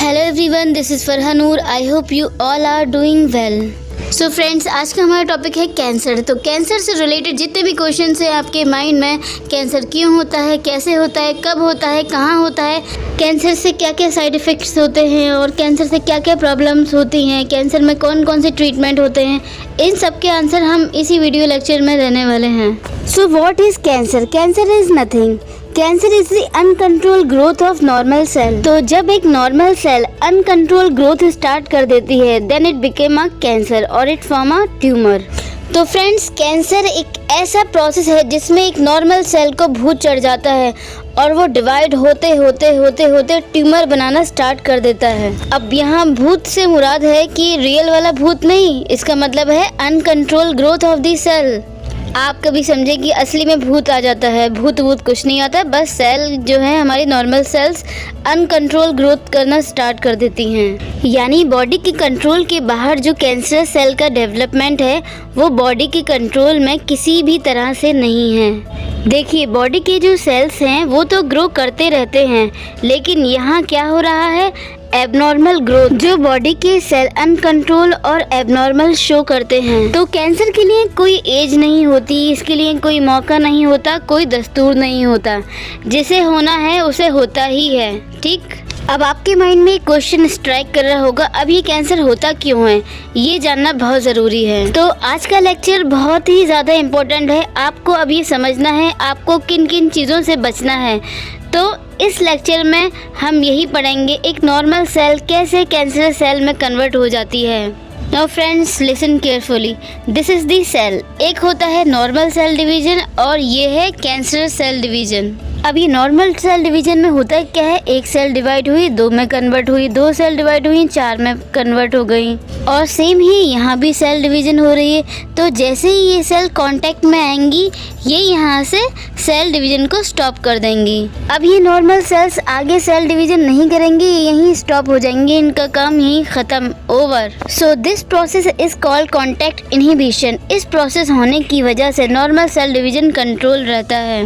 Hello everyone, this is Farhanoor. I hope you all are doing well. So friends, आज का हमारा topic है cancer. तो कैंसर से रिलेटेड जितने भी क्वेश्चंस हैं आपके माइंड में, कैंसर क्यों होता है, कैसे होता है, कब होता है, कहाँ होता है, कैंसर से क्या क्या साइड इफ़ेक्ट्स होते हैं और कैंसर से क्या क्या प्रॉब्लम्स होती हैं, कैंसर में कौन कौन से ट्रीटमेंट होते हैं, इन सब के आंसर हम इसी वीडियो लेक्चर में देने वाले हैं। So what is cancer? Cancer is nothing. Cancer is the uncontrol growth of normal cell. तो जब एक normal cell uncontrol growth start कर देती है, then it became a cancer और इट फॉर्म अ ट्यूमर। तो फ्रेंड्स, कैंसर एक ऐसा प्रोसेस है जिसमें एक नॉर्मल सेल को भूत चढ़ जाता है और वो डिवाइड होते होते ट्यूमर बनाना स्टार्ट कर देता है। अब यहाँ भूत से मुराद है कि रियल वाला भूत नहीं, इसका मतलब है uncontrol growth of the cell. आप कभी समझे कि असली में भूत आ जाता है? भूत कुछ नहीं आता, बस सेल जो है हमारी नॉर्मल सेल्स अनकंट्रोल ग्रोथ करना स्टार्ट कर देती हैं। यानी बॉडी के कंट्रोल के बाहर जो कैंसर सेल का डेवलपमेंट है वो बॉडी के कंट्रोल में किसी भी तरह से नहीं है। देखिए, बॉडी के जो सेल्स हैं वो तो ग्रो करते रहते हैं, लेकिन यहाँ क्या हो रहा है? Abnormal growth. जो बॉडी के सेल अनकंट्रोल और एबनॉर्मल शो करते हैं। तो कैंसर के लिए कोई एज नहीं होती, इसके लिए कोई मौका नहीं होता, कोई दस्तूर नहीं होता। जिसे होना है उसे होता ही है। ठीक, अब आपके माइंड में एक क्वेश्चन स्ट्राइक कर रहा होगा, अब ये कैंसर होता क्यों है, ये जानना बहुत ज़रूरी है। तो आज का लेक्चर बहुत ही ज़्यादा इम्पोर्टेंट है। आपको अब ये समझना है आपको किन किन चीज़ों से बचना है। तो इस लेक्चर में हम यही पढ़ेंगे, एक नॉर्मल सेल कैसे कैंसर सेल में कन्वर्ट हो जाती है। Now friends, listen carefully. This is the cell. एक होता है नॉर्मल सेल डिवीजन और ये है कैंसर सेल डिवीजन। अब ये नॉर्मल सेल डिवीजन में होता है क्या है? एक सेल डिवाइड हुई, 2 में कन्वर्ट हुई, 2 सेल डिवाइड हुई, 4 में कन्वर्ट हो गई। और सेम ही यहाँ भी सेल डिवीजन हो रही है। तो जैसे ही ये सेल कांटेक्ट में आएंगी, ये यहाँ से सेल डिवीजन को स्टॉप कर देंगी। अब ये नॉर्मल सेल्स आगे सेल डिवीजन नहीं करेंगी, यहीं स्टॉप हो जाएंगे, इनका काम यहीं ख़त्म, over. So this process is called contact inhibition. इस प्रोसेस होने की वजह से नॉर्मल सेल डिवीजन कंट्रोल रहता है।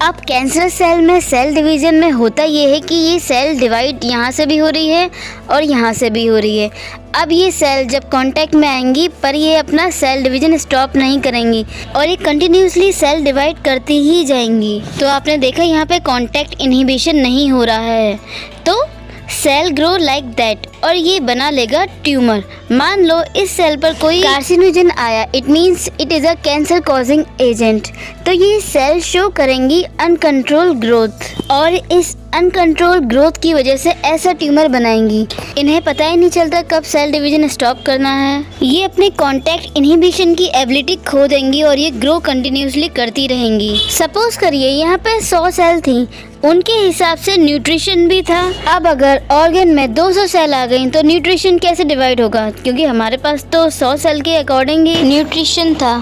अब कैंसर सेल में सेल डिवीज़न में होता ये है कि ये सेल डिवाइड यहाँ से भी हो रही है और यहाँ से भी हो रही है। अब ये सेल जब कांटेक्ट में आएंगी पर ये अपना सेल डिवीज़न स्टॉप नहीं करेंगी और ये कंटिन्यूसली सेल डिवाइड करती ही जाएंगी। तो आपने देखा यहाँ पे कांटेक्ट इनहिबिशन नहीं हो रहा है, तो सेल ग्रो लाइक दैट और ये बना लेगा ट्यूमर। मान लो इस सेल पर कोई कार्सिनोजन आया, it means it is a cancer causing agent. तो ये सेल शो करेंगी अनकंट्रोल ग्रोथ और इस अनकंट्रोल ग्रोथ की वजह से ऐसा ट्यूमर बनाएंगी। इन्हें पता ही नहीं चलता कब सेल डिवीजन स्टॉप करना है। ये अपने कॉन्टैक्ट इनहिबिशन की एबिलिटी खो देंगी और ये ग्रो कंटिन्यूसली करती रहेंगी। सपोज करिए यहाँ पे 100 सेल थी, उनके हिसाब से न्यूट्रिशन भी था। अब अगर ऑर्गन में 200 सेल आ गई तो न्यूट्रिशन कैसे डिवाइड होगा? क्योंकि हमारे पास तो 100 सेल के अकॉर्डिंग ही न्यूट्रिशन था।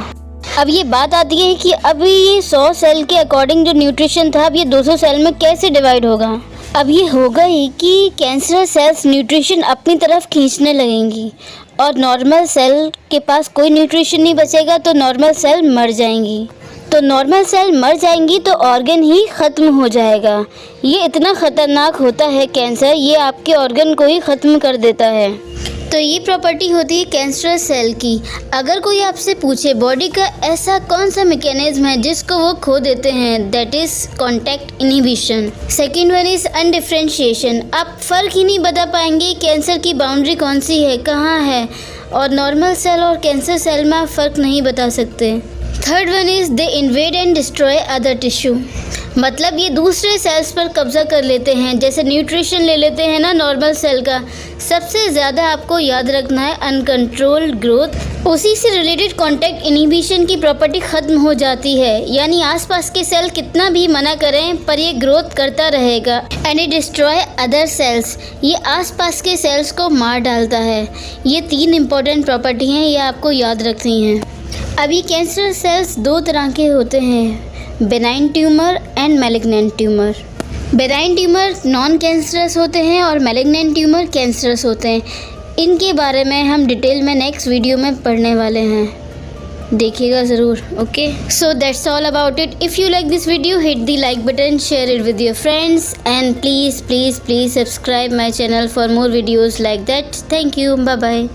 अब ये बात आती है कि अभी ये 100 सेल के अकॉर्डिंग जो न्यूट्रिशन था, अब ये 200 सेल में कैसे डिवाइड होगा? अब ये होगा ही कि कैंसर सेल्स न्यूट्रिशन अपनी तरफ खींचने लगेंगी और नॉर्मल सेल के पास कोई न्यूट्रिशन नहीं बचेगा, तो नॉर्मल सेल मर जाएंगी। तो नॉर्मल सेल मर जाएंगी तो ऑर्गन ही ख़त्म हो जाएगा। ये इतना ख़तरनाक होता है कैंसर, ये आपके ऑर्गन को ही ख़त्म कर देता है। तो ये प्रॉपर्टी होती है कैंसर सेल की। अगर कोई आपसे पूछे बॉडी का ऐसा कौन सा मैकेनिज्म है जिसको वो खो देते हैं, that is contact inhibition. Second one is undifferentiation. आप फ़र्क ही नहीं बता पाएंगे कैंसर की बाउंड्री कौन सी है, कहाँ है, और नॉर्मल सेल और कैंसर सेल में आप फ़र्क नहीं बता सकते। Third one is they invade and destroy other tissue. मतलब ये दूसरे सेल्स पर कब्जा कर लेते हैं। जैसे न्यूट्रिशन ले लेते हैं ना नॉर्मल सेल का। सबसे ज़्यादा आपको याद रखना है अनकंट्रोल्ड ग्रोथ। उसी से रिलेटेड कॉन्टैक्ट इनहिबिशन की प्रॉपर्टी ख़त्म हो जाती है। यानी आसपास के सेल कितना भी मना करें पर ये ग्रोथ करता रहेगा। And it destroy other sales, ये आसपास के सेल्स को मार डालता है। ये 3 इंपॉर्टेंट प्रॉपर्टी हैं, ये आपको याद रखनी है। अभी कैंसर सेल्स 2 तरह के होते हैं, benign tumour and malignant tumour. Benign tumour non cancerous होते हैं और मैलिग्नेंट ट्यूमर कैंसरस होते हैं। इनके बारे में हम डिटेल में नेक्स्ट वीडियो में पढ़ने वाले हैं। देखिएगा ज़रूर। Okay, so that's all about it. If you like this video, hit the like button, share it with your friends, and please please please subscribe my channel for more videos like that. Thank you, bye bye.